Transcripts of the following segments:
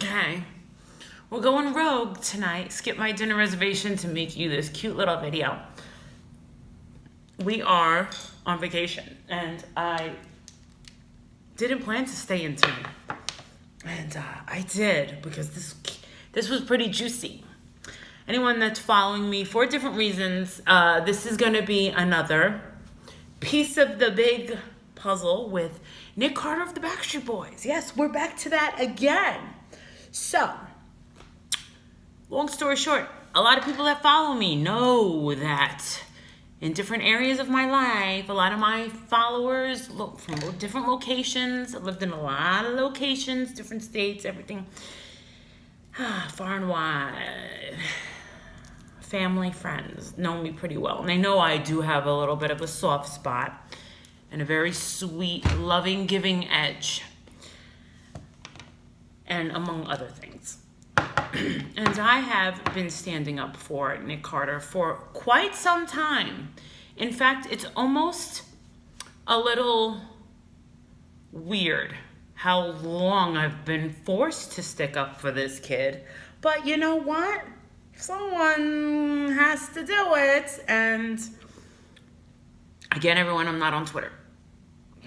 Okay. We're going rogue tonight. Skip my dinner reservation to make you this cute little video. We are on vacation, and I didn't plan to stay in tonight. And I did, because this was pretty juicy. Anyone that's following me for different reasons, this is going to be another piece of the big puzzle with Nick Carter of the Backstreet Boys. Yes, we're back to that again. So, long story short, a lot of people that follow me know that in different areas of my life, a lot of my followers look from different locations. I've lived in a lot of locations, different states, everything. Far and wide. Family, friends know me pretty well. And they know I do have a little bit of a soft spot and a very sweet, loving, giving edge. And among other things. And I have been standing up for Nick Carter for quite some time. In fact, it's almost a little weird how long I've been forced to stick up for this kid. But you know what? Someone has to do it. And again, everyone, I'm not on Twitter.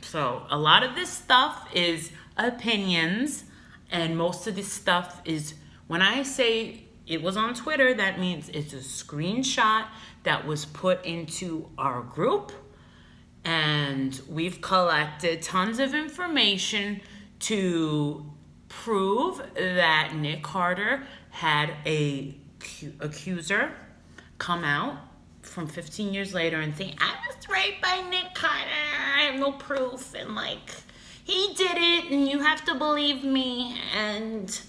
So a lot of this stuff is opinions. And most of this stuff is, when I say it was on Twitter, that means it's a screenshot that was put into our group. And we've collected tons of information to prove that Nick Carter had a accuser come out from 15 years later and say, I was raped by Nick Carter. I have no proof. And he did it, and you have to believe me, and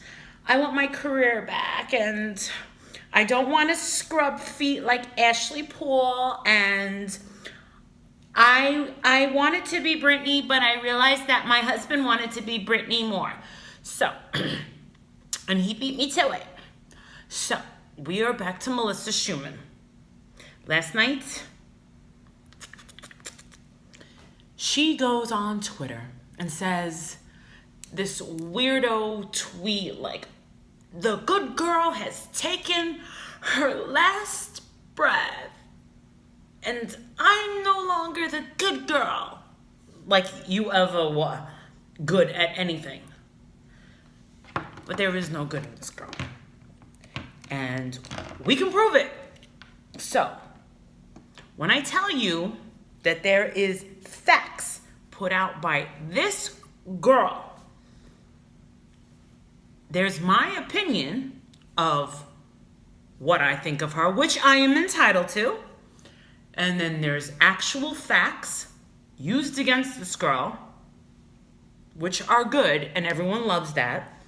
I want my career back, and I don't want to scrub feet like Ashley Paul, and I wanted to be Britney, but I realized that my husband wanted to be Britney more. So, and he beat me to it. So, we are back to Melissa Schumann. Last night, she goes on Twitter and says this weirdo tweet like, the good girl has taken her last breath and I'm no longer the good girl. Like you ever were good at anything. But there is no good in this girl. And we can prove it. So, when I tell you that there is facts put out by this girl, there's my opinion of what I think of her, which I am entitled to, and then there's actual facts used against this girl, which are good, and everyone loves that,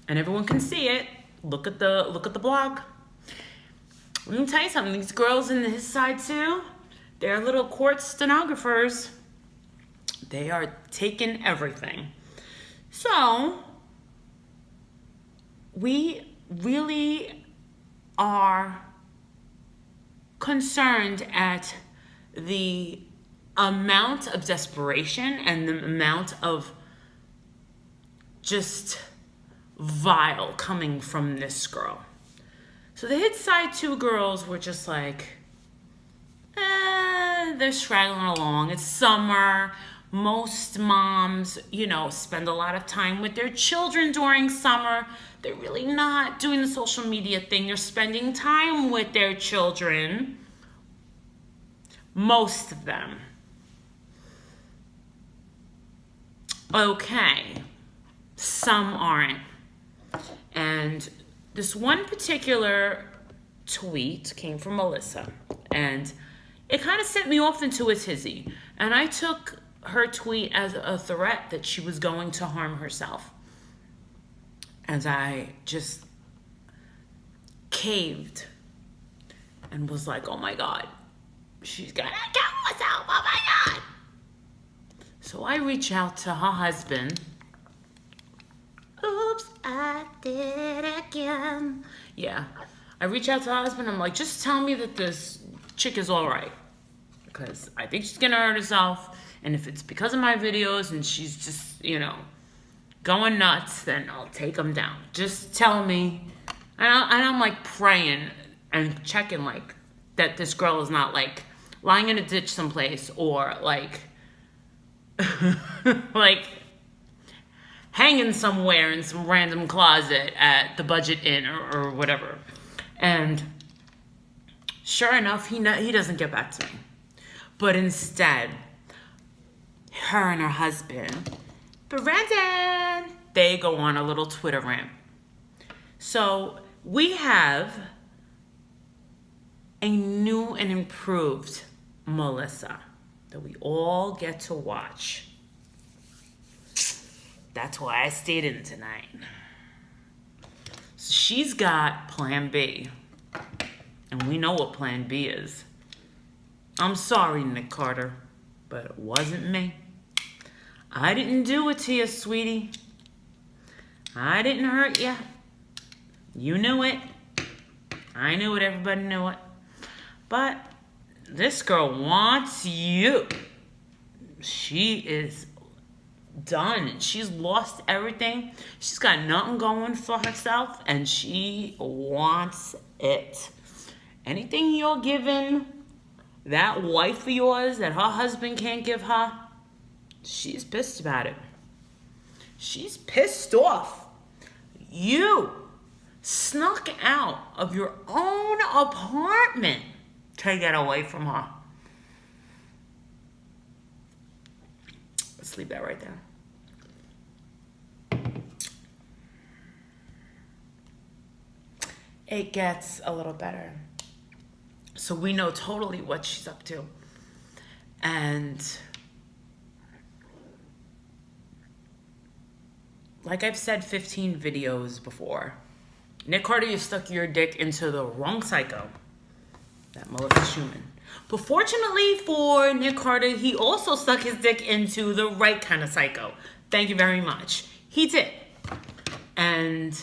and everyone can see it. Look at the blog. Let me tell you something. These girls in his side too, they're little court stenographers. They are taking everything. So, we really are concerned at the amount of desperation and the amount of just vile coming from this girl. So the hit side two girls were just like, they're straggling along. It's summer. Most moms, spend a lot of time with their children during summer. They're really not doing the social media thing. They're spending time with their children. Most of them. Okay. Some aren't. And this one particular tweet came from Melissa. And it kind of sent me off into a tizzy. And I took her tweet as a threat that she was going to harm herself. And I just caved and was like, oh my God, she's gonna kill herself, oh my God. So I reach out to her husband. Oops, I did it again. Yeah, I reach out to her husband. I'm like, just tell me that this chick is all right. Because I think she's gonna hurt herself. And if it's because of my videos and she's just, going nuts, then I'll take them down. Just tell me. And I'm like praying and checking like that this girl is not like lying in a ditch someplace or like like hanging somewhere in some random closet at the Budget Inn or whatever. And sure enough, he doesn't get back to me. But instead, her and her husband, Brandon, they go on a little Twitter rant. So we have a new and improved Melissa that we all get to watch. That's why I stayed in tonight. So she's got Plan B. And we know what Plan B is. I'm sorry, Nick Carter, but it wasn't me. I didn't do it to you, sweetie. I didn't hurt you. You knew it. I knew it. Everybody knew it. But this girl wants you. She is done. She's lost everything. She's got nothing going for herself, and she wants it. Anything you're giving that wife of yours that her husband can't give her, she's pissed about it. She's pissed off. You snuck out of your own apartment to get away from her. Let's leave that right there. It gets a little better. So we know totally what she's up to. And like I've said 15 videos before, Nick Carter, you stuck your dick into the wrong psycho. That Melissa Schumann. But fortunately for Nick Carter, he also stuck his dick into the right kind of psycho. Thank you very much. He did. And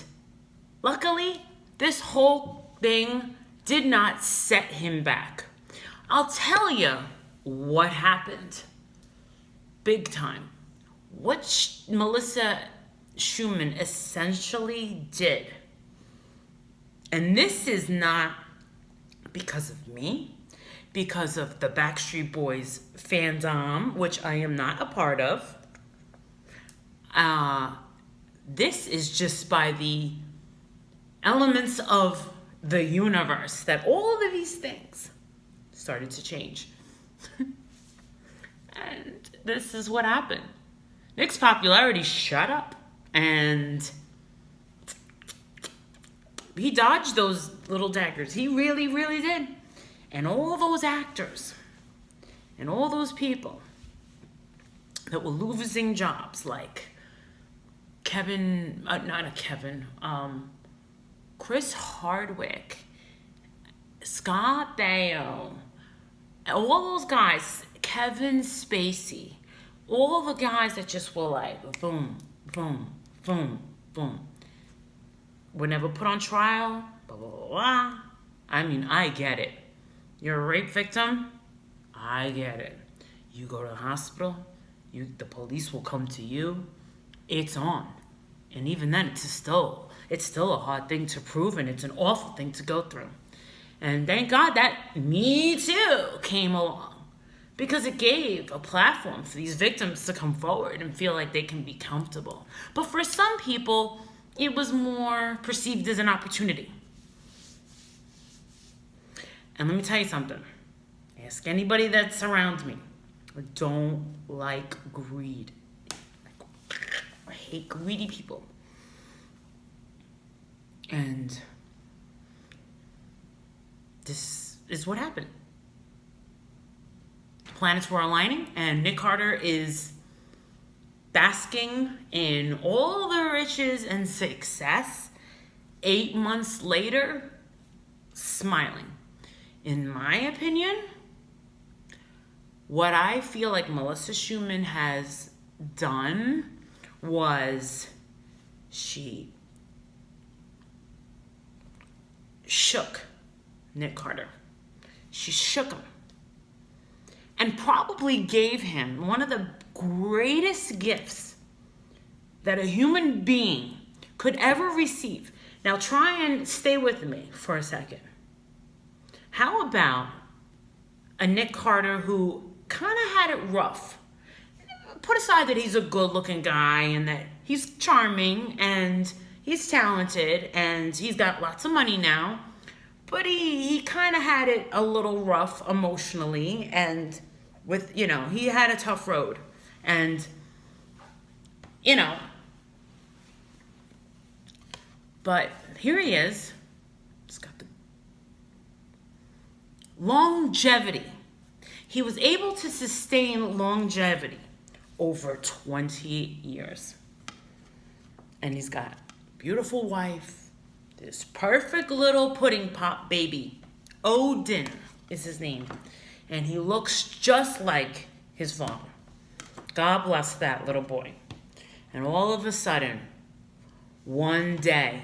luckily, this whole thing did not set him back. I'll tell you what happened. Big time. What Melissa Schumann essentially did. And this is not because of me, because of the Backstreet Boys fandom, which I am not a part of. This is just by the elements of the universe that all of these things started to change. And this is what happened. Nick's popularity shot up, and he dodged those little daggers. He really, really did. And all those actors and all those people that were losing jobs, like Chris Hardwick, Scott Baio, all those guys, Kevin Spacey, all the guys that just were like, boom, boom, boom, boom. Were never put on trial, blah, blah, blah, blah. I mean, I get it. You're a rape victim? I get it. You go to the hospital, the police will come to you. It's on. And even then, it's still a hard thing to prove, and it's an awful thing to go through. And thank God that Me Too came along, because it gave a platform for these victims to come forward and feel like they can be comfortable. But for some people, it was more perceived as an opportunity. And let me tell you something. Ask anybody that's around me. I don't like greed. I hate greedy people. And this is what happened. The planets were aligning, and Nick Carter is basking in all the riches and success. 8 months later, smiling. In my opinion, what I feel like Melissa Schumann has done was she shook Nick Carter. She shook him. And probably gave him one of the greatest gifts that a human being could ever receive. Now try and stay with me for a second. How about a Nick Carter who kind of had it rough? Put aside that he's a good-looking guy and that he's charming and he's talented and he's got lots of money now, but he kind of had it a little rough emotionally, and with, he had a tough road. And, but here he is. He's got the longevity. He was able to sustain longevity over 20 years. And he's got a beautiful wife, this perfect little pudding pop baby. Odin is his name. And he looks just like his father. God bless that little boy. And all of a sudden, one day,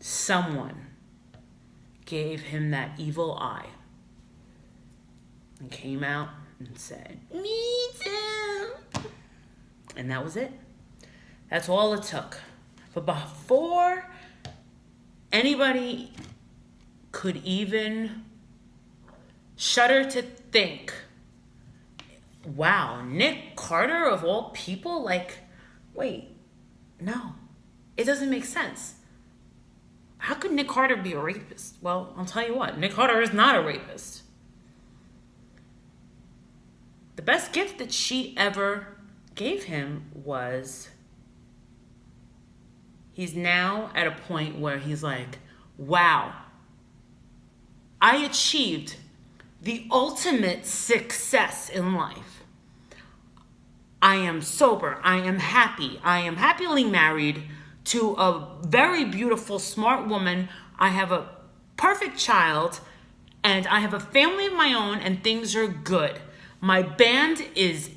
someone gave him that evil eye and came out and said, "Me too." And that was it. That's all it took. But before anybody could even shudder to think, wow, Nick Carter of all people? Wait, no, it doesn't make sense. How could Nick Carter be a rapist? Well, I'll tell you what, Nick Carter is not a rapist. The best gift that she ever gave him was, he's now at a point where he's like, wow, I achieved the ultimate success in life. I am sober. I am happy. I am happily married to a very beautiful, smart woman. I have a perfect child, and I have a family of my own, and things are good. My band is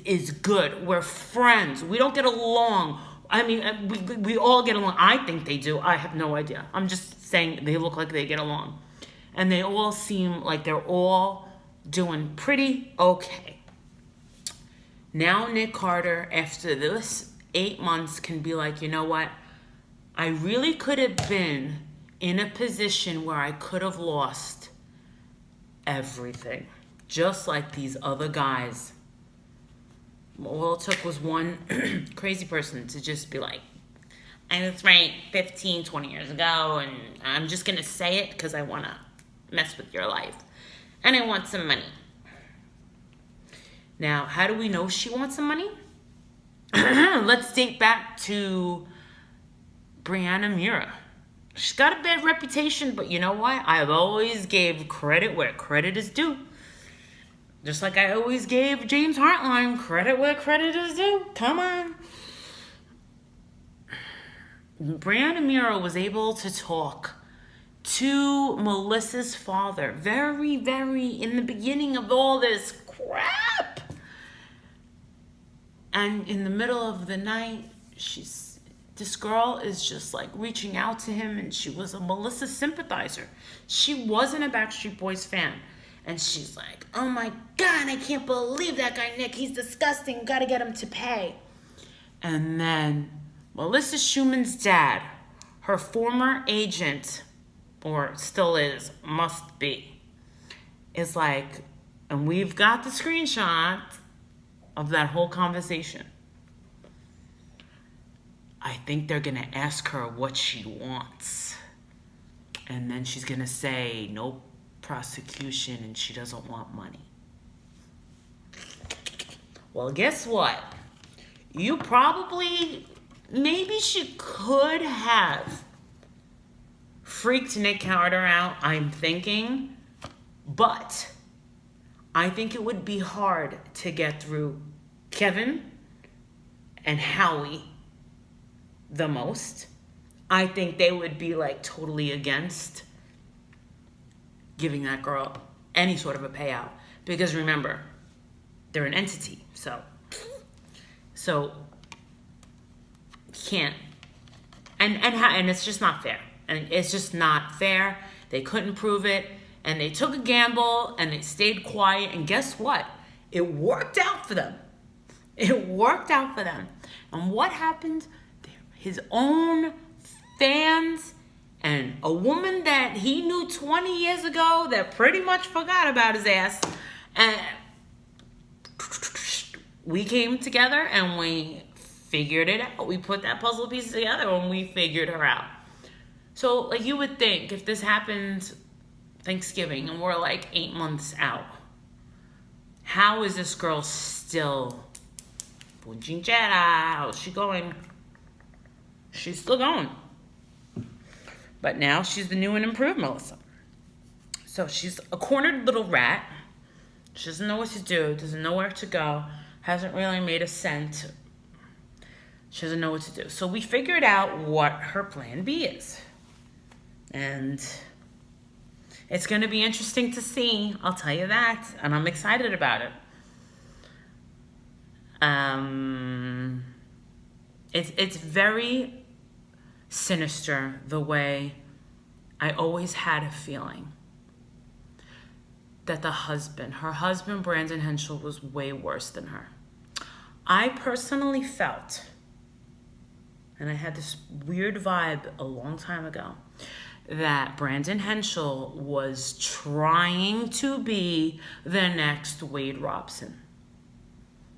good. We're friends. We don't get along. I mean, we all get along. I think they do. I have no idea. I'm just saying they look like they get along. And they all seem like they're all doing pretty okay. Now Nick Carter, after this 8 months, can be like, you know what? I really could have been in a position where I could have lost everything. Just like these other guys. All it took was one crazy person to just be like, I was right 15, 20 years ago, and I'm just going to say it because I want to mess with your life. And I want some money. Now, how do we know she wants some money? Let's date back to Brianna Mira. She's got a bad reputation, but you know what? I've always gave credit where credit is due. Just like I always gave James Hartline credit where credit is due. Come on. Brianna Mira was able to talk to Melissa's father very, very in the beginning of all this crap. And in the middle of the night, this girl is just like reaching out to him, and she was a Melissa sympathizer. She wasn't a Backstreet Boys fan. And she's like, oh my God, I can't believe that guy, Nick. He's disgusting. Got to get him to pay. And then Melissa Schumann's dad, her former agent, or still is, must be, is like, and we've got the screenshot of that whole conversation. I think they're going to ask her what she wants. And then she's going to say, nope, prosecution, and she doesn't want money. Well, guess what? Maybe she could have freaked Nick Carter out, I'm thinking, but I think it would be hard to get through Kevin and Howie the most. I think they would be like totally against giving that girl any sort of a payout, because remember, they're an entity, so can't, and it's just not fair, and it's just not fair. They couldn't prove it, and they took a gamble, and they stayed quiet, and guess what? It worked out for them. It worked out for them. And what happened? His own fans and a woman that he knew 20 years ago that pretty much forgot about his ass. And we came together and we figured it out. We put that puzzle piece together and we figured her out. So, like, you would think if this happened Thanksgiving and we're like 8 months out, how is this girl still? How's she going? She's still going. But now she's the new and improved Melissa. So she's a cornered little rat. She doesn't know what to do, doesn't know where to go, hasn't really made a cent. She doesn't know what to do. So we figured out what her plan B is. And it's going to be interesting to see, I'll tell you that. And I'm excited about it. It's very sinister the way I always had a feeling that her husband, Brandon Henschel, was way worse than her. I personally felt, and I had this weird vibe a long time ago, that Brandon Henschel was trying to be the next Wade Robson.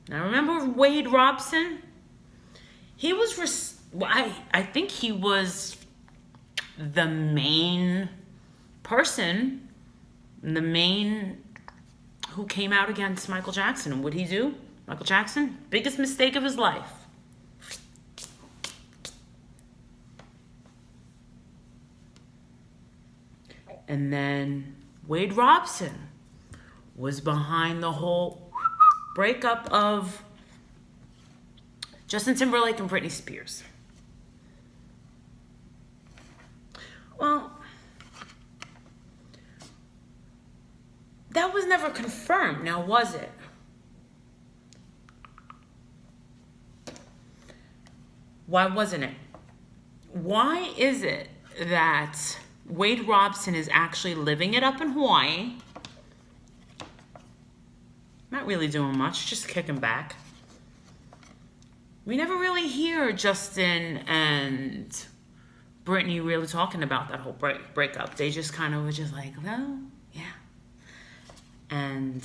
Now, remember Wade Robson? He was, I think he was the main person, who came out against Michael Jackson. And what'd he do? Michael Jackson, biggest mistake of his life. And then Wade Robson was behind the whole breakup of Justin Timberlake and Britney Spears. Well, that was never confirmed, now was it? Why wasn't it? Why is it that Wade Robson is actually living it up in Hawaii? Not really doing much, just kicking back. We never really hear Justin and Britney really talking about that whole breakup. They just kind of were just like, well, yeah. And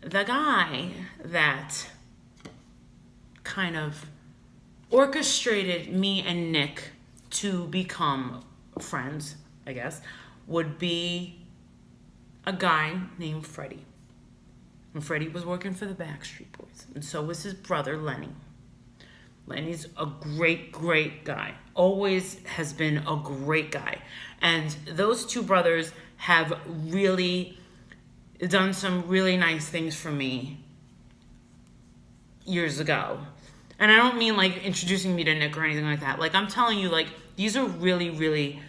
the guy that kind of orchestrated me and Nick to become friends, I guess, would be a guy named Freddie. And Freddie was working for the Backstreet Boys. And so was his brother, Lenny. Lenny's a great, great guy. Always has been a great guy. And those two brothers have really done some really nice things for me years ago. And I don't mean like introducing me to Nick or anything like that. Like, I'm telling you, like, these are really, really...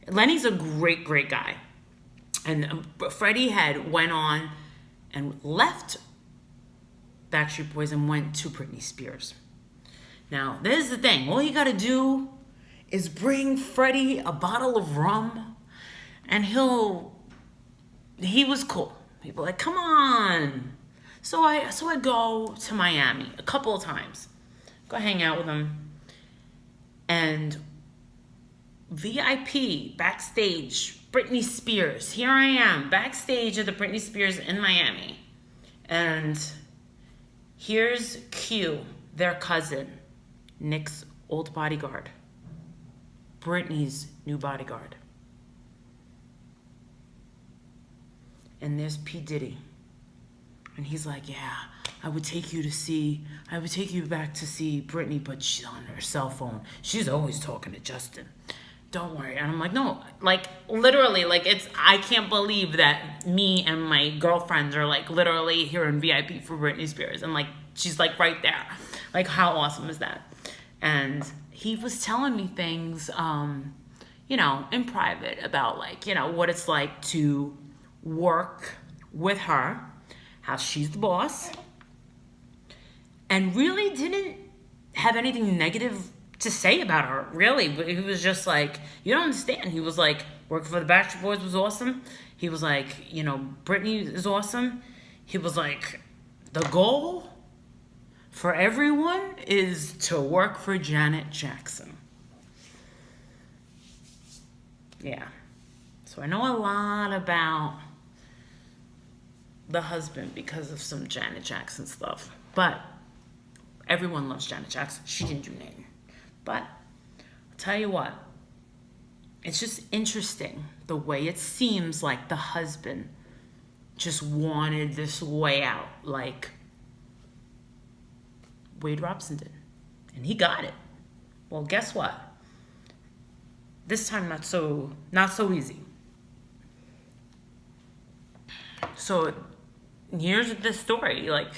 Lenny's a great, great guy. And Freddie had went on and left Backstreet Boys and went to Britney Spears. Now, there's the thing. All you gotta do is bring Freddie a bottle of rum, and he was cool. People were like, come on. So I go to Miami a couple of times. Go hang out with him. And VIP, backstage, Britney Spears. Here I am, backstage at the Britney Spears in Miami. And here's Q, their cousin, Nick's old bodyguard, Britney's new bodyguard. And there's P. Diddy. And he's like, yeah, I would take you back to see Britney, but she's on her cell phone. She's always talking to Justin. Don't worry. And I'm like, no, like, literally, like, I can't believe that me and my girlfriends are, like, literally here in VIP for Britney Spears. And, like, she's, like, right there. Like, how awesome is that? And he was telling me things, in private about, like, what it's like to work with her, how she's the boss, and really didn't have anything negative to say about her, really. But he was just like, you don't understand. He was like, working for the Backstreet Boys was awesome. He was like, Britney is awesome. He was like, the goal for everyone is to work for Janet Jackson. Yeah. So I know a lot about the husband because of some Janet Jackson stuff. But everyone loves Janet Jackson. She didn't do nothing. But I'll tell you what. It's just interesting the way it seems like the husband just wanted this way out, like Wade Robson did. And he got it. Well, guess what? This time not so easy. So here's the story. Like,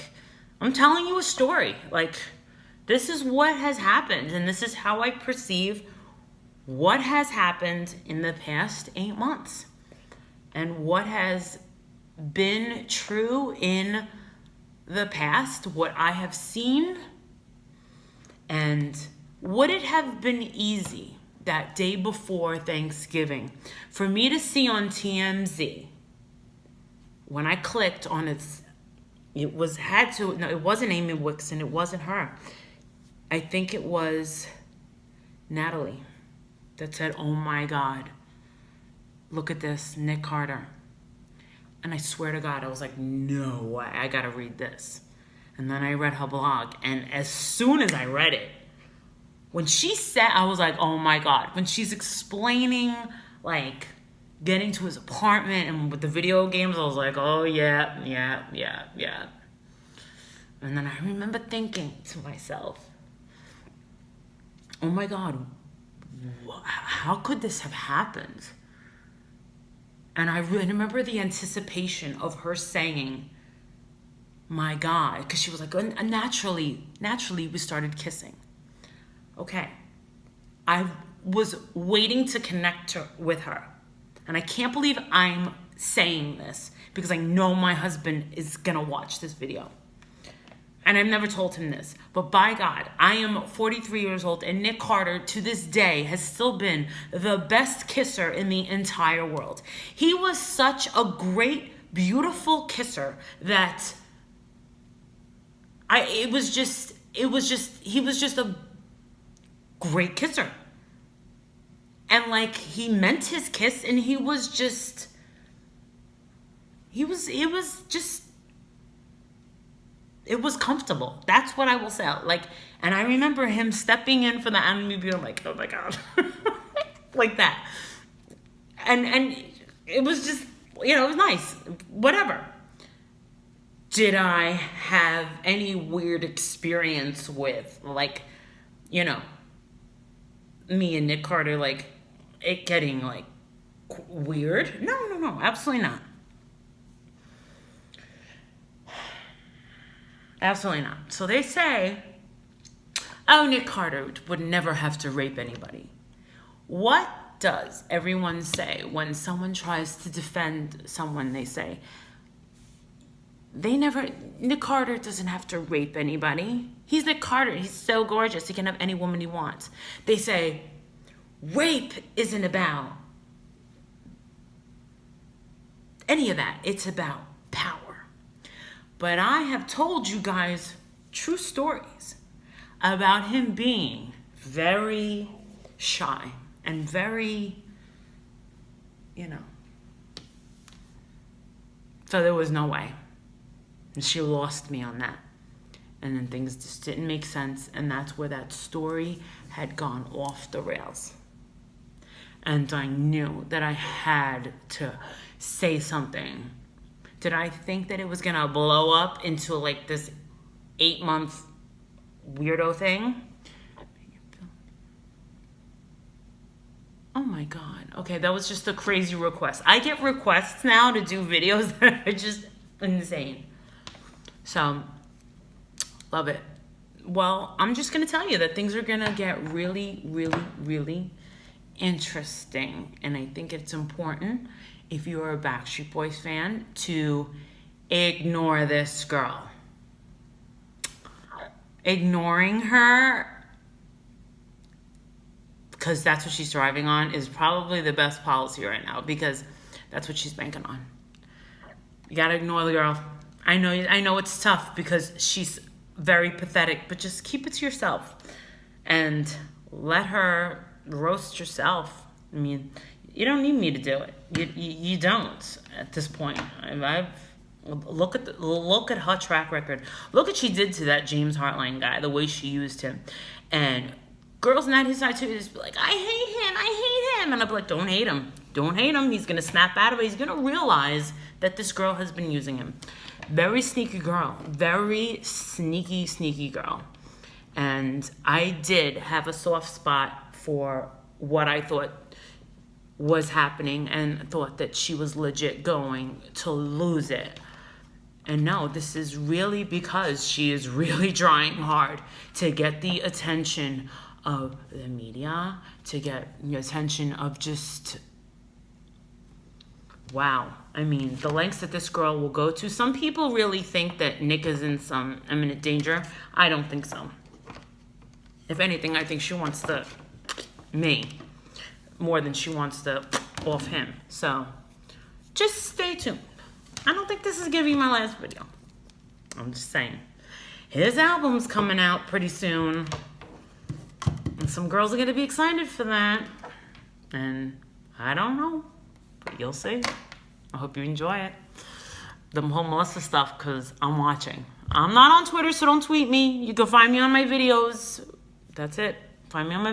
I'm telling you a story. Like, this is what has happened, and this is how I perceive what has happened in the past 8 months, and what has been true in the past, what I have seen. And would it have been easy that day before Thanksgiving for me to see on TMZ, when I clicked on it wasn't Amy Wixon, it wasn't her. I think it was Natalie that said, "Oh my God, look at this, Nick Carter." And I swear to God, I was like, no way, I gotta read this. And then I read her blog, and as soon as I read it, when she said, I was like, oh my God. When she's explaining, like, getting to his apartment and with the video games, I was like, oh yeah. And then I remember thinking to myself, oh my God, how could this have happened? And I remember the anticipation of her saying, my God, because she was like, naturally we started kissing. Okay. I was waiting to connect with her. And I can't believe I'm saying this because I know my husband is going to watch this video. And I've never told him this. But by God, I am 43 years old, and Nick Carter to this day has still been the best kisser in the entire world. He was such a great, beautiful kisser that he was just a great kisser. And like, he meant his kiss, and he was comfortable. That's what I will say. Like, and I remember him stepping in for the anime beauty. I'm like, oh my God. Like that. And it was just, it was nice. Whatever. Did I have any weird experience with, like, me and Nick Carter, like, it getting, like, weird? No, absolutely not. Absolutely not. So they say, oh, Nick Carter would never have to rape anybody. What does everyone say when someone tries to defend someone? They say, Nick Carter doesn't have to rape anybody. He's Nick Carter. He's so gorgeous. He can have any woman he wants. They say, rape isn't about any of that. It's about power. But I have told you guys true stories about him being very shy and very, So there was no way. And she lost me on that. And then things just didn't make sense. And that's where that story had gone off the rails. And I knew that I had to say something. Did I think that it was going to blow up into like this 8-month weirdo thing? Oh my God. Okay, that was just a crazy request. I get requests now to do videos that are just insane. So, love it. Well, I'm just going to tell you that things are going to get really, really, really interesting. And I think it's important, if you're a Backstreet Boys fan, to ignore this girl. Ignoring her, because that's what she's thriving on, is probably the best policy right now, because that's what she's banking on. You gotta ignore the girl. I know it's tough because she's very pathetic, but just keep it to yourself and let her roast yourself. I mean, you don't need me to do it. You don't at this point. Look at her track record. Look what she did to that James Hartline guy, the way she used him. And girls on his side too just be like, I hate him. And I'll be like, don't hate him. Don't hate him. He's going to snap out of it. He's going to realize that this girl has been using him. Very sneaky girl. Very sneaky girl. And I did have a soft spot for what I thought was happening and thought that she was legit going to lose it. And no, this is really because she is really trying hard to get the attention of the media, to get the attention of just, wow. I mean, the lengths that this girl will go to. Some people really think that Nick is in some imminent danger. I don't think so. If anything, I think she wants me more than she wants off him. So just stay tuned. I don't think this is going to be my last video. I'm just saying. His album's coming out pretty soon. And some girls are going to be excited for that. And I don't know. But you'll see. I hope you enjoy it. The whole Melissa stuff, because I'm watching. I'm not on Twitter, so don't tweet me. You can find me on my videos. That's it. Find me on my